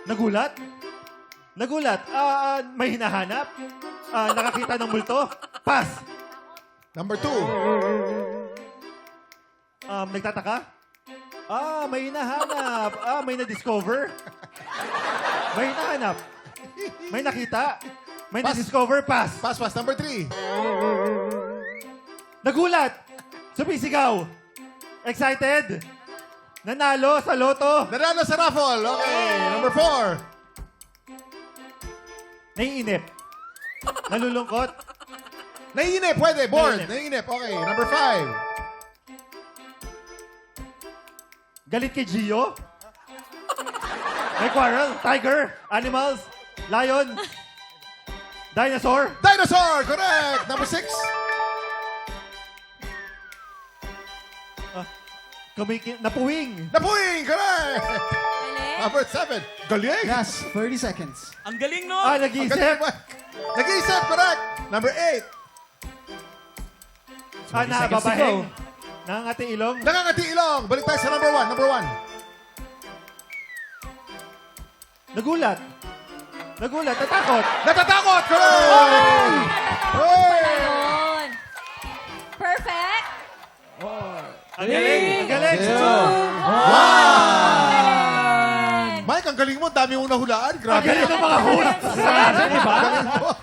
Nagulat? Nagulat. May hinahanap? Nakakita ng multo? Pass. Number 2. Nagtataka? May hinahanap. May na-discover? May hinahanap? May nakita? May Pass. na-discover? Pass. Pass. Number 3. Nagulat! Sumisigaw! Excited! Nanalo sa loto! Nanalo sa raffle. Okay. Number 4. Naiinip! Nalulungkot! Naiinip. Pwede. Bored. Naiinip. Naiinip. Okay. Number 5. Galit kay Gio? May quarrel? Tiger? Animals? Lion? Dinosaur? Dinosaur. Correct. Number 6. Napuwing? Napuwing. Correct. Galing. Number 7. Galing. Yes, 30 seconds. Ang galing, no? Nag-iisip? Nag-iisip. Correct. Number 8. Nababaeng? Nangangati ilong? Nangangati ilong. Balik tayo sa number 1. Number 1. Nagulat? Nagulat? Natakot? Natatakot. Correct. Hey. Ayun. Perfect. Ang galing! Ang galing! Galing. Mike, ang galing mo. Dami mong nahulaan. Ang Grabe. galing ng mga host! Galing mo.